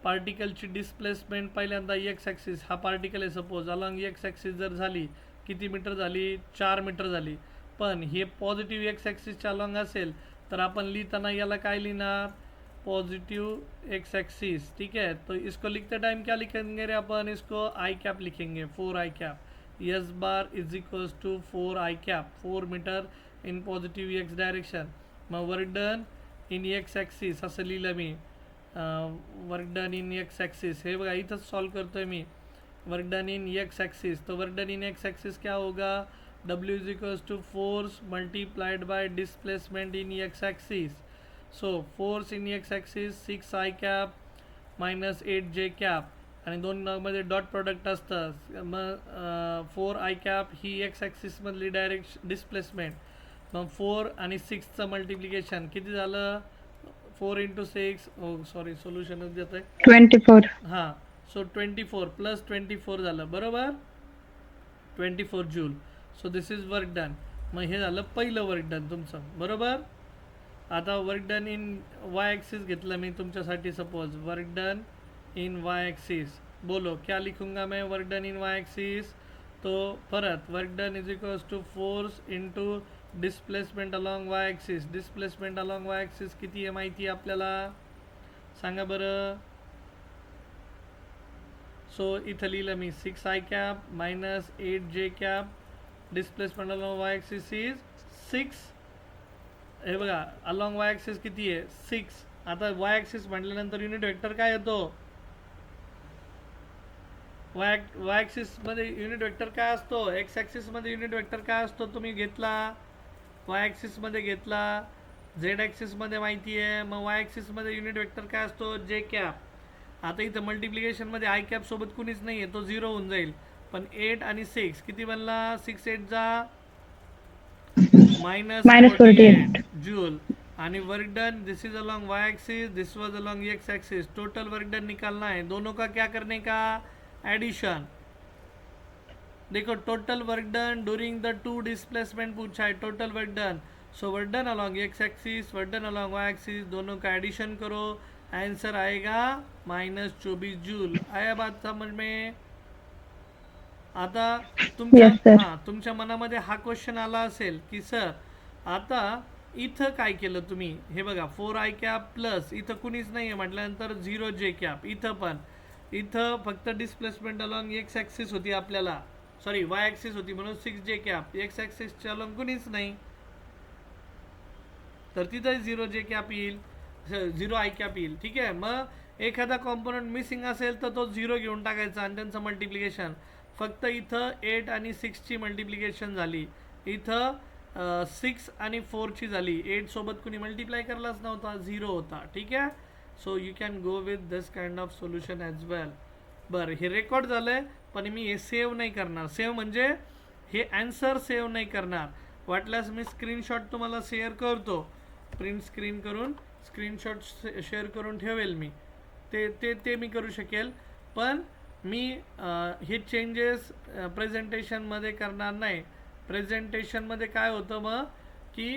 पार्टिकलची डिस्प्लेसमेंट पहिल्यांदा एक्स ॲक्सिस, हा पार्टिकल आहे सपोज, अलॉंग एक्स ॲक्सिस जर झाली किती मीटर झाली, 4 मीटर झाली. पण हे पॉझिटिव्ह एक्स ॲक्सिसच्या अलॉंग असेल तर आपण लिहिताना याला काय लिहिणार, पॉजिटिव एक्स एक्सिस. ठीक है, तो इसको लिखते टाइम क्या लिखेंगे रे अपन, इसको आई कैप लिखेंगे, 4 I cap. S bar is equals to 4 I cap, 4 metre in positive X direction. मग work done in X axis असं लिहिलं मी, work done in X axis. हे बघा इथंच सॉल्व करतोय मी, work done in X axis. तो work done in X axis क्या होगा, W is equals to force multiplied by displacement in X axis. So force in X axis 6 i cap minus 8 जे cap, आणि दोनमध्ये dot product असतं. मग 4 I cap ही X ॲक्सिसमधली डायरेक्ट डिस्प्लेसमेंट. मग 4 आणि 6चं मल्टिप्लिकेशन किती झालं, 4 इंटू 6, सॉरी सोल्युशनच देत आहे, 24. हां. सो 24 प्लस 24 झालं, बरोबर, 24 joule. So this is work done. मग हे झालं पहिलं वर्क डन तुमचं, बरोबर. आता work done in Y axis घेतलं मी तुमच्यासाठी, suppose work done in Y axis. बोलो क्या लिखूंगा मैं work done in Y axis. तो परत work done is equals to force into displacement along Y axis. Displacement along Y axis किती आहे माहिती आहे आपल्याला, सांगा बरं. सो इथं लिहिलं मी 6 आय कॅप मायनस 8 जे cap, displacement along Y axis is 6. हे बघा अलॉंग वाय ॲक्सिस किती आहे, 6. आता वाय ॲक्सिस म्हटल्यानंतर युनिट वेक्टर काय येतो, वाय ॲक्सिसमध्ये युनिट वेक्टर काय असतो, एक्स ॲक्सिसमध्ये युनिट वेक्टर काय असतो, तुम्ही घेतला वाय ॲक्सिसमध्ये घेतला, झेड ॲक्सिसमध्ये माहिती आहे. मग वाय ॲक्सिसमध्ये युनिट वेक्टर काय असतो, जे कॅप. आता इथं मल्टिप्लिकेशनमध्ये आय कॅप सोबत कुणीच नाही आहे, तो 0 होऊन जाईल. पण 8 आणि 6 किती बनला, 6 8 जा मायनस 48 जूल. आणि work done this is along Y axis, this was along X axis. Total work done निकालना है, दोनों का क्या करने का, एडिशन. देखो total work done during the two displacement पूछा है, total work done. So work done along X axis, work done along Y axis, दोनों का एडिशन करो, आंसर आएगा -24 जूल. आया बात समझ में. आता तुमच्या मनामध्ये हा क्वेश्चन आला असेल की सर आता इथं काय केलं तुम्ही, हे बघा 4 आय कॅप प्लस इथं कुणीच नाही आहे म्हटल्यानंतर 0 जे कॅप. इथं पण इथं फक्त डिस्प्लेसमेंट अलॉंग एक्स ॲक्सिस होती आपल्याला, सॉरी वाय ॲक्सिस होती म्हणून 6 जे कॅप. एक्स ॲक्सिसच्या अलॉंग कुणीच नाही तर तिथं 0 जे कॅप येईल, 0 आय कॅप येईल. ठीक आहे. मग एखादा कॉम्पोनंट मिसिंग असेल तर तो 0 घेऊन टाकायचा आणि त्यांचं मल्टिप्लिकेशन. फक्त इथं 8 आणि 6ची मल्टिप्लिकेशन झाली, इथं 6 आणि 4ची झाली. 8 सोबत कुणी मल्टिप्लाय करलाच नव्हता, 0 होता. ठीक आहे. So you can go with this kind of solution as well. बरं, हे रेकॉर्ड झालं आहे पण मी हे सेव्ह नाही करणार. सेव्ह म्हणजे हे ॲन्सर सेव्ह नाही करणार. वाटल्यास मी स्क्रीनशॉट तुम्हाला शेअर करतो, प्रिंट स्क्रीन करून स्क्रीनशॉट शेअर करून ठेवेल मी, ते मी करू शकेल. पण मी हे चेंजेस प्रेझेंटेशनमध्ये करणार नाही. प्रेझेंटेशनमध्ये काय होतं मग की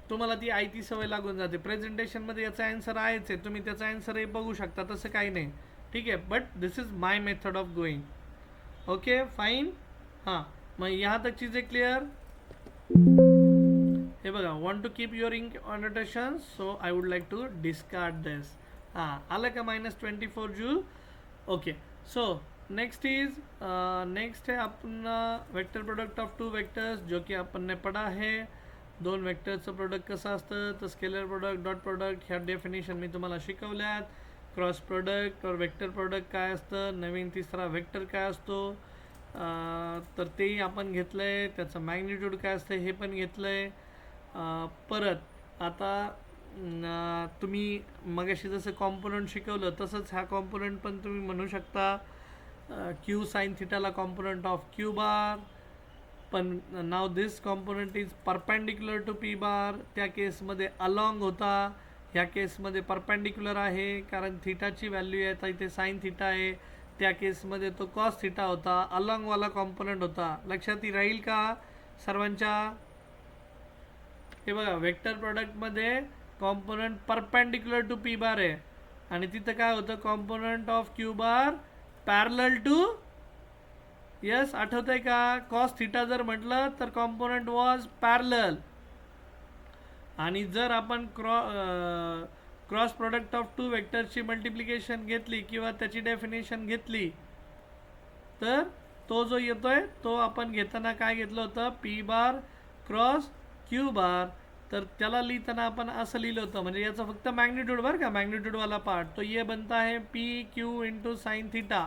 तुम्हाला ती आयती सवय लागून जाते. प्रेझेंटेशनमध्ये याचा ॲन्सर आहेच आहे, तुम्ही त्याचा ॲन्सरही बघू शकता, तसं काही नाही. ठीक आहे. But this is my method of going. Okay fine. हां, मग यहाँ तक चीज़ें क्लियर. हे बघा, want to keep your ink annotation, so I would like to discard this. हां, आलं का -24 जूल. ओके. सो नेक्स्ट है अपना vector product of two vectors, जो कि अपन ने पढ़ा है. दोन वेक्टरचं प्रोडक्ट कसं असतं तर स्केलर प्रोडक्ट, डॉट प्रोडक्ट ह्या डेफिनेशन मी तुम्हाला शिकवल्यात. क्रॉस प्रोडक्ट और वेक्टर प्रोडक्ट काय असतं, नवीन तिसरा वेक्टर काय असतो तर तेही आपण घेतलं आहे. त्याचं मॅग्निट्यूड काय असतं हे पण घेतलं आहे. परत आता तुम्ही मगाशी जसं कॉम्पोनंट शिकवलं तसंच हा कॉम्पोनंट पण तुम्ही म्हणू शकता क्यू साइन थिटाला कॉम्पोनंट ऑफ क्यू बार. पण नाव this component is perpendicular to P bar. त्या केसमध्ये अलॉंग होता, ह्या केसमध्ये परपेंडिक्युलर आहे कारण थिटाची व्हॅल्यू आहे, तर इथे साइन थिटा आहे. त्या केसमध्ये तो कॉस थिटा होता, अलॉंगवाला कॉम्पोनंट होता. लक्षात राहील का सर्वांच्या. हे बघा वेक्टर प्रोडक्टमध्ये component perpendicular to P bar आहे आणि तिथं काय होतं, component of Q bar parallel to, yes आठवतंय का, कॉस थिटा जर म्हटलं तर कॉम्पोनंट वॉज पॅरलल. आणि जर आपण क्रॉस प्रोडक्ट ऑफ टू वेक्टर्सची मल्टिप्लिकेशन घेतली किंवा त्याची डेफिनेशन घेतली तर तो जो येतोय तो आपण घेताना काय घेतलं होतं, पी बार क्रॉस क्यू बार. तर त्याला लिहिताना आपण असं लिहिलं होतं, म्हणजे याचा फक्त मॅग्निट्यूड बरं का, मॅग्निट्यूडवाला पार्ट तो ये बनता आहे P Q into sine theta.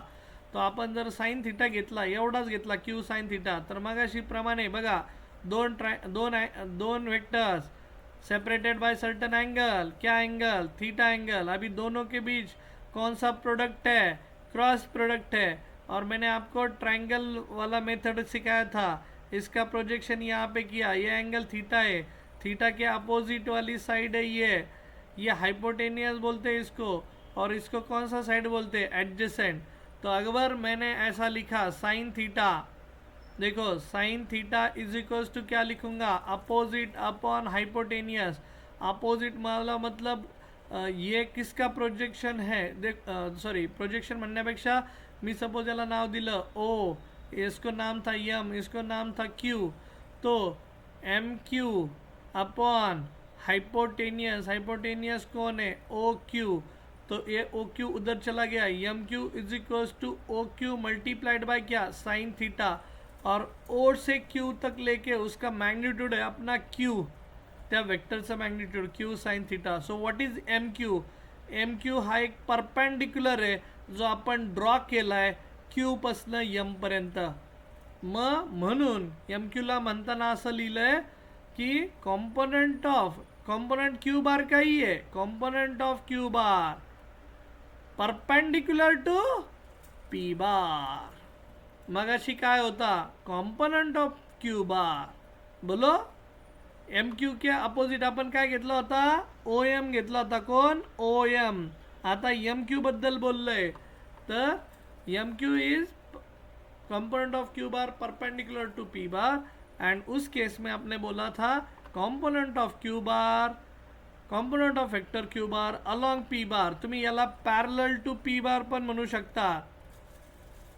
तो आपण जर साईन थिटा घेतला, एवढाच घेतला क्यू साईन थिटा, तर मग अशी प्रमाणे बघा दोन vectors separated by certain angle, क्या एंगल, थीटा एंगल. अभी दोनों के बीच कौन सा प्रोडक्ट है, क्रॉस प्रोडक्ट है. और मैंने आपको ट्रायंगल वाला मेथड सिखाया था, इसका प्रोजेक्शन यहाँ पे किया, ये एंगल थीटा है, थीटा के अपोजिट वाली साइड है ये हाइपोटेनियस बोलते हैं इसको, और इसको कौन सा साइड बोलते हैं, एडजेसेंट. तो अगर मैंने ऐसा लिखा साइन थीटा, देखो sine theta is equals to क्या लिखूंगा, अपोजिट अपॉन हाइपोटेनियस. अपोजिट मला मतलब ये किसका प्रोजेक्शन है, सॉरी प्रोजेक्शन म्हणण्यापेक्षा मी सपोज याला नाव दिलं ओ, इसको नाम था यम, इसको नाम था क्यू, तो M Q upon hypotenuse, hypotenuse कौन है, ओ क्यू. तो ये ओ क्यू उधर चला गया, M Q is equals to O Q multiplied by क्या, साइन थीटा. और ओ से क्यू तक लेके उसका मैग्नीट्यूड है अपना क्यू, त्या वेक्टरचा magnitude Q sine theta. So what is M Q, M Q हा एक परपेंडिक्युलर आहे जो आपण ड्रॉ केला आहे क्यू पासनं यम पर्यंत. म्हणून एम क्यूला म्हणताना असं लिहिलंय की कॉम्पोनंट क्यू बार काही आहे, component of Q bar perpendicular to P bar. मगाशी काय होता, कॉम्पोनंट ऑफ क्यू बार, बोलो एम क्यू के अपोजिट आपण काय घेतला होता, ओ एम घेतला होता. कोण, ओ एम. आता एम क्यू बद्दल बोललोय तर M Q is component of Q bar perpendicular to P bar. And उस केस में आपने बोला था component of Q bar, component of vector Q bar along P bar. तुम्ही याला पॅरलल टू पी बार पण म्हणू शकता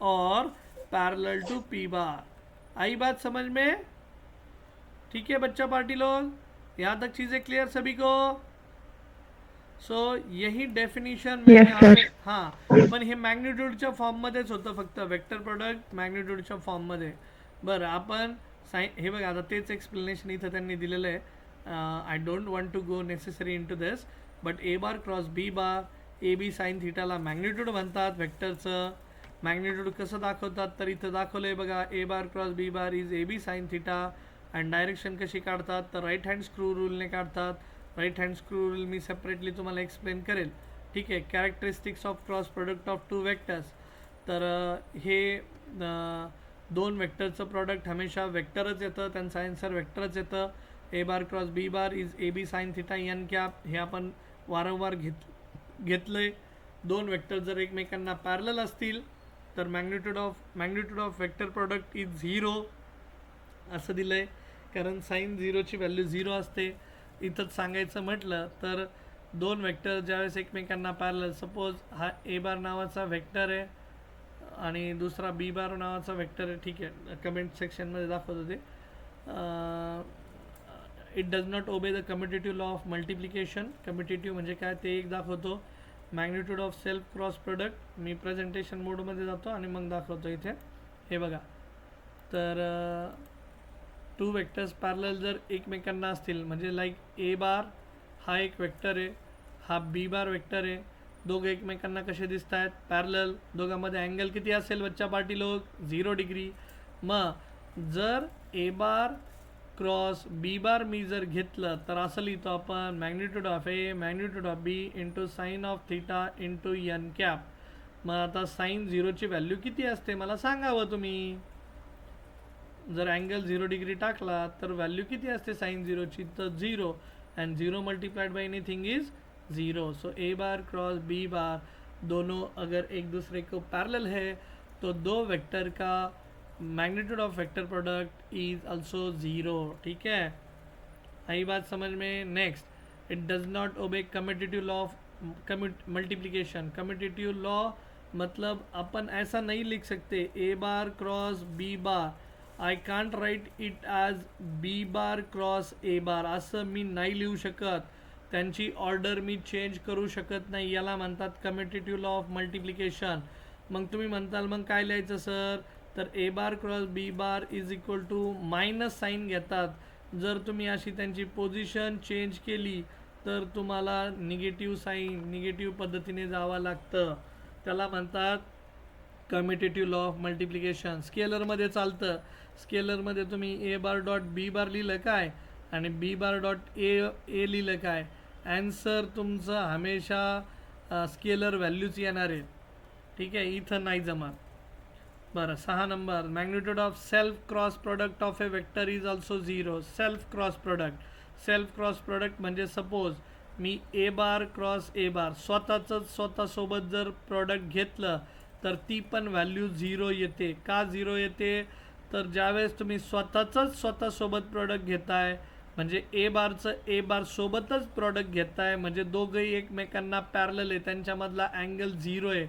और पैरेलल टू पी बार. आई बात समझ में, ठीक है बच्चा पार्टी लोग, यहाँ तक चीज़ें क्लियर सभी को. सो यही डेफिनेशन Yes, sir. हां, पण हे मॅग्निट्यूडच्या फॉर्ममध्येच होतं, फक्त वेक्टर प्रोडक्ट मॅग्निट्यूडच्या फॉर्ममध्ये. बरं आपण हे बघा आता तेच एक्सप्लेनेशन इथं त्यांनी दिलेलं आहे. I don't want to go necessary into this, but A bar cross B bar, A B sine थिटाला मॅग्निट्यूड म्हणतात वेक्टरचं. मॅग्निट्यूड कसं दाखवतात तर इथं दाखवलं आहे बघा, A bar cross B bar is A B sine theta. And direction कशी काढतात तर राईट हँड स्क्रू रूलने काढतात. राईट हँड स्क्रू रूल मी सेपरेटली तुम्हाला एक्सप्लेन करेल, ठीक आहे. Characteristics of cross product of two vectors, तर हे दोन वेक्टरचं प्रोडक्ट हमेशा वेक्टरच येतं, त्यांचा आन्सर वेक्टरच येतं. A bar cross B bar is A B sine theta N cap, हे आपण वारंवार घेतलं आहे. दोन वेक्टर जर एकमेकांना पॅरलल असतील तर magnitude of vector product is 0 असं दिलं आहे, कारण साईन 0ची व्हॅल्यू 0 असते. इथंच सांगायचं म्हटलं तर दोन वेक्टर ज्यावेळेस एकमेकांना पॅरलल, सपोज हा ए बार नावाचा वेक्टर आहे आणि दुसरा बी बार नावाचा वेक्टर आहे, ठीक आहे, कमेंट सेक्शनमध्ये दाखवत होते. It does not obey the commutative law of multiplication. Commutative म्हणजे काय ते एक दाखवतो. Magnitude of self cross product me presentation मोडमध्ये जातो आणि मग दाखवतो इथे. हे बघा, तर टू वेक्टर्स पॅरलल जर एकमेकांना असतील, म्हणजे लाईक ए बार हा एक वेक्टर आहे, हा बी बार वेक्टर आहे, दोघं एकमेकांना कसे दिसत आहेत, पॅरलल. दोघांमध्ये अँगल किती असेल बच्चा पार्टी लोक, 0 डिग्री. मग जर ए बार क्रॉस बी बार मी जर घेतलं तर असं लिहितो आपण, magnitude of A magnitude of B into sine of theta into N cap. मग आता साईन 0ची व्हॅल्यू किती असते मला सांगावं तुम्ही. जर अँगल 0 डिग्री टाकला तर व्हॅल्यू किती असते साईन 0ची, तर 0. And 0 multiplied by anything is 0. So A bar cross B bar दोनों अगर एक दूसरे को पैरेलल है तो दो वेक्टर का magnitude of vector product is also 0. ठीक है, आई बात समझ में. Next, it does not obey commutative law of multiplication. Commutative law मतलब अपन ऐसा नहीं लिख सकते A bar cross B bar, I can't write it as B bar cross A बार, असं मी नाही लिहू शकत, त्यांची ऑर्डर मी चेंज करू शकत नाही, याला म्हणतात कम्यूटेटिव्ह लॉ ऑफ मल्टिप्लिकेशन। मग तुम्ही म्हणताल मग काय लिहायचं सर, तर A bar cross B bar is equal to minus sine घेतात, जर तुम्ही अशी त्यांची पोझिशन चेंज केली तर तुम्हाला निगेटिव्ह साईन निगेटिव्ह पद्धतीने जावं लागतं, त्याला म्हणतात कम्यूटेटिव्ह लॉ ऑफ मल्टिप्लिकेशन। स्केलरमध्ये चालतं, स्केलरमध्ये तुम्ही ए बार डॉट बी बार लिहिलं काय आणि बी बार डॉट ए लिहिलं काय, ॲन्सर तुमचं हमेशा स्केलर व्हॅल्यूच येणार आहे, ठीक आहे, इथं नाही जमत। बरं 6 number, magnitude of self cross product of a vector is also 0। Self cross product म्हणजे सपोज मी A bar cross A bar स्वतःसोबत जर प्रोडक्ट घेतलं तर ती पण व्हॅल्यू 0 येते। का 0 येते, तर ज्यावेळेस तुम्ही स्वतःसोबत प्रोडक्ट घेताय म्हणजे ए बारचं ए बार सोबतच प्रोडक्ट घेताय म्हणजे दोघंही एकमेकांना पॅरलल आहे, त्यांच्यामधला अँगल 0 आहे,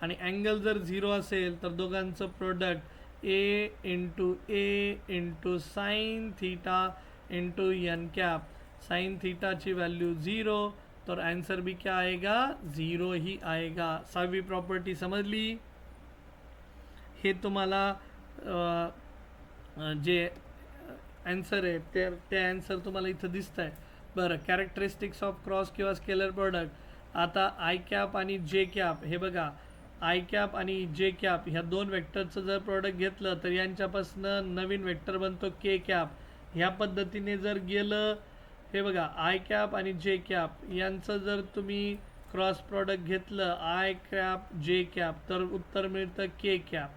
आणि अँगल जर 0 असेल तर दोघांचं product A into sine theta into N cap, sine थीटाची व्हॅल्यू 0, तर आंसर भी क्या आएगा 0 ही आएगा। 6वी प्रॉपर्टी समजली, हे तुम्हाला जे आन्सर आहे ते आन्सर तुम्हाला इथं दिसत आहे। बरं, कॅरेक्टरिस्टिक्स ऑफ क्रॉस किंवा स्केलर प्रोडक्ट, आता आय कॅप आणि जे कॅप, हे बघा आय कॅप आणि जे कॅप ह्या दोन वेक्टरचं जर प्रोडक्ट घेतलं तर यांच्यापासून नवीन वेक्टर बनतो के कॅप, ह्या पद्धतीने जर गेलं, हे बघा आय कॅप आणि जे कॅप यांचं जर तुम्ही क्रॉस प्रोडक्ट घेतलं आय कॅप जे कॅप तर उत्तर मिळतं के कॅप,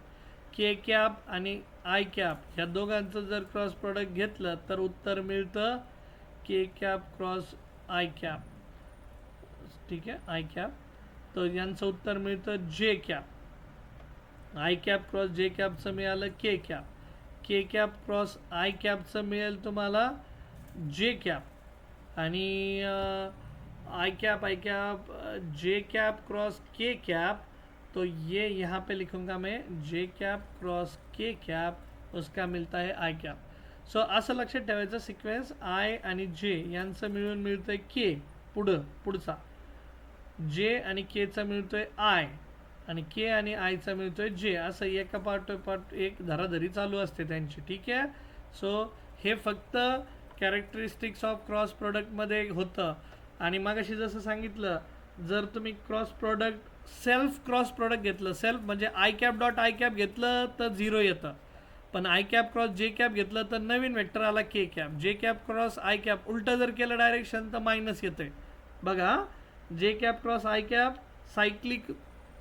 के कॅप आणि आय कॅप ह्या दोघांचं जर क्रॉस प्रोडक्ट घेतलं तर उत्तर मिळतं के कॅप क्रॉस आय कॅप, ठीक आहे, आय कॅप, तर यांचं उत्तर मिळतं जे cap. I cap cross J कॅपचं मिळालं K cap, K cap cross I कॅपचं मिळेल तुम्हाला जे कॅप, आणि I cap J cap cross K cap, तो ये यहाँ पे लिखूंगा मैं जे कैप क्रॉस के कैप, उसका मिळता है आई कैप। सो असं लक्षात ठेवायचं, सिक्वेन्स आय आणि जे यांचं मिळून मिळतंय के, पुढचा जे आणि केचा मिळतोय आय, आणि के आणि आयचा मिळतोय जे, असं एका पार्ट एक धराधरी चालू असते त्यांची, ठीक आहे। सो हे फक्त कॅरेक्टरिस्टिक्स ऑफ क्रॉस प्रोडक्टमध्ये होतं, आणि मगाशी जसं सांगितलं जर तुम्ही cross product self cross product घेतलं, सेल्फ म्हणजे I cap dot I cap घेतलं तर 0 येतं, पण I cap cross J cap घेतलं तर नवीन वेक्टर आला K cap, J cap cross I cap उलटं जर केलं डायरेक्शन तर मायनस येतंय। बघा J cap cross I cap cyclic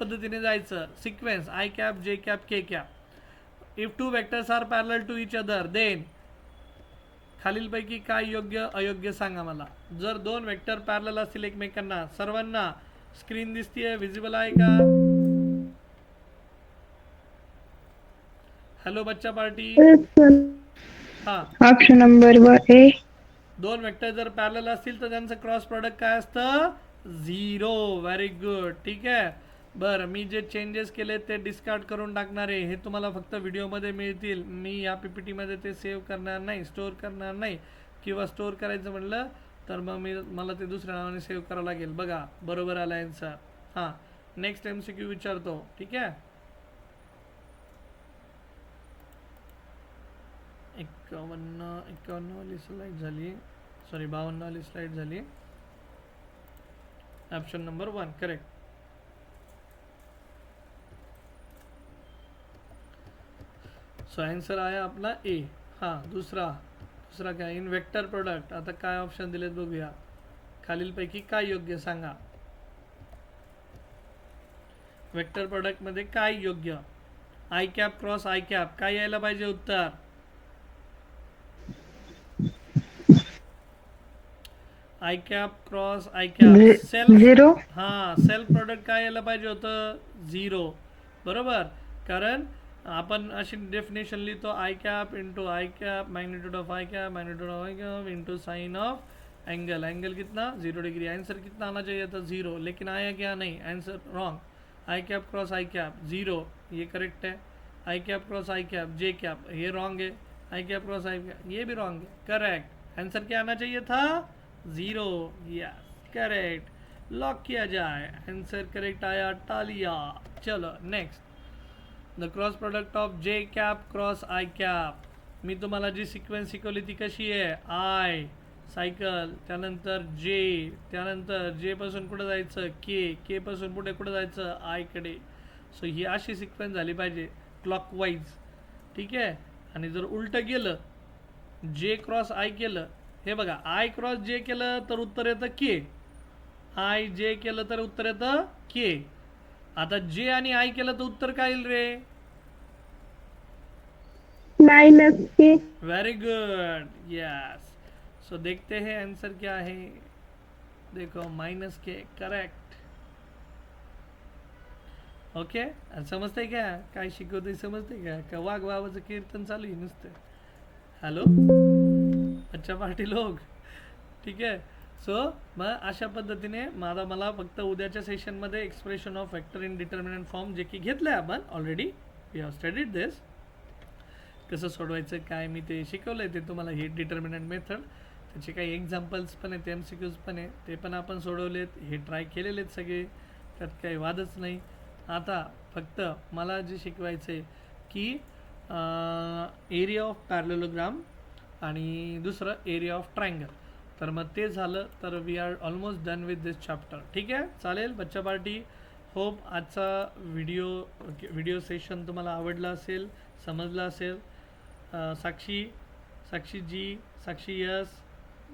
पद्धतीने जायचं, sequence I cap J cap K cap. If two vectors are parallel to each other than, खालीलपैकी काय योग्य अयोग्य सांगा मला। जर दोन वेक्टर पॅरलल असतील एकमेकांना, सर्वांना स्क्रीन दिसतीये, विजिबल आहे का? हॅलो बच्चा पार्टी, हां, ऑप्शन नंबर ए, दोन वेक्टर जर पॅरलल असतील तर त्यांचं क्रॉस प्रोडक्ट काय असतं 0। व्हेरी गुड, ठीक आहे। बरं, मी जे चेंजेस केले ते डिस्कार्ड करून टाकणार आहे, हे तुम्हाला फक्त व्हिडिओमध्ये मिळतील, मी या पीपीटीमध्ये ते सेव्ह करणार नाही, स्टोअर करणार नाही, किंवा स्टोअर करायचं म्हटलं तर मग मला ते दुसऱ्या नावाने सेव्ह करावं लागेल। बघा बरोबर आला आन्सर। हां, नेक्स्ट MCQ विचारतो, ठीक आहे। 51 वाली स्लाइड झाली, सॉरी 52 वाली स्लाइड झाली। Option number 1 correct. So answer आया अपना ए। हाँ, दूसरा काय, इन वेक्टर प्रोडक्ट, आता काय ऑप्शन दिलेत बघूया, खालीलपैकी काय योग्य सांगा। वेक्टर प्रोडक्ट मध्ये काय योग्य, I cap cross I cap काय यायला पाहिजे उत्तर, I cap cross I cap self 0, हां, सेल्फ प्रोडक्ट काय यायला पाहिजे होतं 0, बरोबर, कारण आपण अशी डेफिनेशन लिहितो i cap into i cap magnitude of i cap into sine of angle, angle कितना 0 डिग्री। आंसर कितना आना चाहिए था 0, लेकिन आया क्या, नहीं, आंसर रॉन्ग। आई कैप क्रॉस आई कैप 0, ये करेक्ट है। आई कैप क्रॉस आई कैप जे कैप ये रॉन्ग है। आई कैप क्रॉस आई कैप ये भी रॉन्ग है। करेक्ट आंसर क्या आना चाहिए था 0। यस करेक्ट, लॉक किया जाए। आंसर करेक्ट आया, तालिया। चलो next, the cross product of J cap cross I cap. मी तुम्हाला जी सिक्वेन्स शिकवली ती कशी आहे, आय सायकल, त्यानंतर जे, त्यानंतर जे पासून कुठं जायचं के, के पासून पुढे कुठं जायचं आयकडे। सो ही अशी सिक्वेन्स झाली पाहिजे क्लॉकवाईज, ठीक आहे। आणि जर उलटं गेलं, जे क्रॉस आय केलं, हे बघा आय क्रॉस जे केलं तर उत्तर येतं के, आय जे केलं तर उत्तर येतं के। आता जे आणि आय केलं तर उत्तर काय येईल रे, -k। Very good, yes. So देखते हैं आंसर क्या है। देखो -k करेक्ट। ओके, समजतंय क्या काय शिकवतोय, समजतंय का का वाघ बाबाचं कीर्तन चालू आहे नुसतं। हॅलो अच्छा पार्टी लोक, ठीक आहे। सो मग अशा पद्धतीने मला फक्त उद्याच्या सेशनमध्ये expression of vector in determinant form जे की घेतलं आहे आपण ऑलरेडी, वी हॅव स्टडीड दिस, कसं सोडवायचं काय मी ते शिकवलं आहे, ते तुम्हाला हे डिटर्मिनंट मेथड, त्याचे काही एक्झाम्पल्स पण आहेत, MCQs पण आहे, ते पण आपण सोडवलेत, हे ट्राय केलेले आहेत सगळे, त्यात काही वादच नाही। आता फक्त मला जे शिकवायचं आहे की एरिया ऑफ पॅरलेलोग्राम आणि दुसरं एरिया ऑफ ट्रायंगल, तर मग ते झालं तर we are almost done with this chapter, ठीक आहे। चालेल बच्चा पार्टी, होप आजचा व्हिडिओ सेशन तुम्हाला आवडला असेल, समजला असेल। Sakshi, Sakshi ji, Sakshi yes,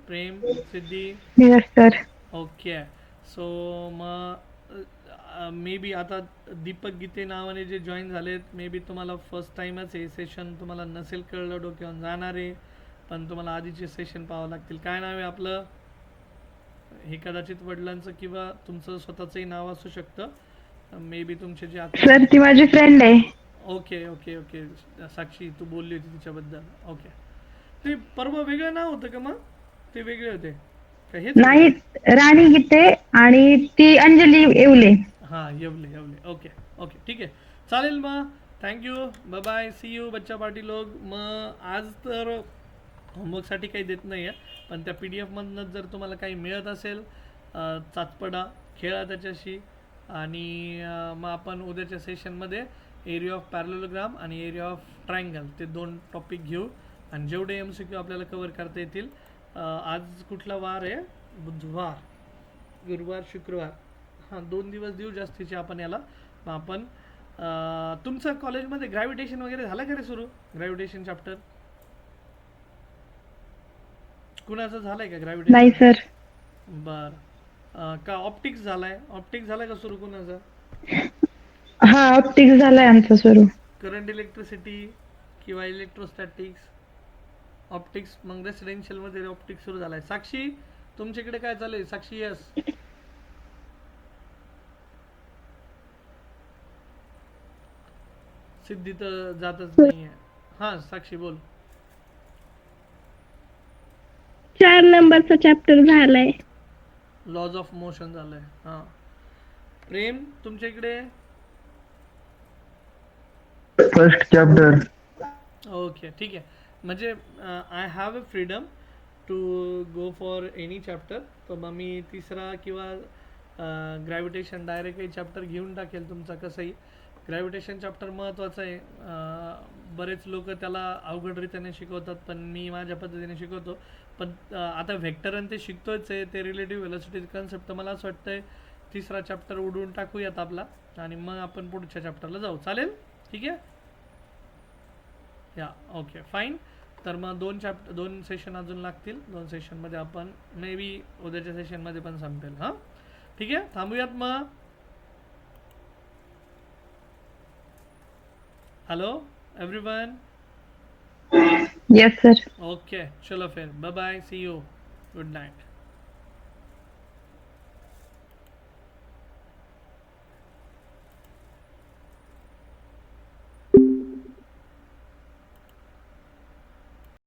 Prem, Siddhi, yes sir. Okay. So मग मे बी आता दीपक गीते नावाने जे जॉईन झालेत, मे बी तुम्हाला फर्स्ट टाईमच हे सेशन तुम्हाला नसेल कळलं, डोक्यावरून जाणार आहे, पण तुम्हाला आधीचे सेशन पाहावं लागतील। काय नाव आहे आपलं, हे कदाचित वडिलांचं किंवा तुमचं स्वतःचंही नाव असू शकतं, मे बी तुमचे जे आता सर ती माझी फ्रेंड आहे। ओके ओके ओके, साक्षी तू बोलली होती तिच्याबद्दल, ओके। ते परवा वेगळं नाव होतं का, मग ते वेगळे होते का हेच नाही, राणी गीते आणि ती अंजली येवले। हां येवले येवले, ओके ओके ठीक आहे, चालेल मग, thank you, bye bye, see you बच्चा पार्टी लोक। मग आज तर होमवर्कसाठी काही देत नाही आहे, पण त्या PDF मधनं जर तुम्हाला काही मिळत असेल चाचपडा खेळा त्याच्याशी, आणि मग आपण उद्याच्या सेशनमध्ये एरिया ऑफ पॅरलेलोग्राम आणि एरिया ऑफ ट्रायंगल ते 2 टॉपिक घेऊ, आणि जेवढे MCQ आपल्याला कवर करता येतील। आज कुठला वार आहे, बुधवार, गुरुवार, शुक्रवार, हां 2 दिवस देऊ जास्तीचे आपण याला। मग आपण तुमचं कॉलेजमध्ये ग्रॅव्हिटेशन वगैरे झालं का रे सुरू, ग्रॅव्हिटेशन चॅप्टर कुणाचं झालंय का ग्रॅव्हिटेशन? नाही सर। बरं, का ऑप्टिक्स झालाय, ऑप्टिक्स झालाय का सुरू कुणाचा? हा ऑप्टिक्स झालाय आमचा सुरू। करंट इलेक्ट्रिसिटी किंवा इलेक्ट्रोस्टॅटिक्स, ऑप्टिक्स, मग रेसिडेन्शियलमध्ये ऑप्टिक्स सुरू झालाय। साक्षी तुमच्याकडे काय चालू साक्षी यस? सिद्धी तर जातच नाहीये। हां साक्षी बोल। 4 नंबरचा चॅप्टर झालाय, लॉज ऑफ मोशन झालंय। हां प्रेम तुमच्या इकडे? First chapter. ओके ठीक आहे, म्हणजे I have a freedom to go for any chapter, तर मग मी तिसरा किंवा ग्रॅव्हिटेशन डायरेक्ट काही चॅप्टर घेऊन टाकेल तुमचा। कसंही ग्रॅव्हिटेशन चॅप्टर महत्त्वाचं आहे, बरेच लोक त्याला अवघडरीत्याने शिकवतात, पण मी माझ्या पद्धतीने शिकवतो। पण आता व्हेक्टर आणि ते शिकतोयच आहे, ते रिलेटिव्ह व्हेलॉसिटी कन्सेप्ट, तर मला असं वाटतंय तिसरा चॅप्टर उडवून टाकूयात आपला, आणि मग आपण पुढच्या चॅप्टरला जाऊ, चालेल? ठीक आहे, या ओके फाईन। तर मग 2 सेशन अजून लागतील, 2 सेशनमध्ये आपण मे बी उद्याच्या सेशनमध्ये पण संपेल। हां ठीक आहे, थांबूयात मग। Hello everyone, yes sir. Okay चलो फिर, bye bye, see you, good Knight.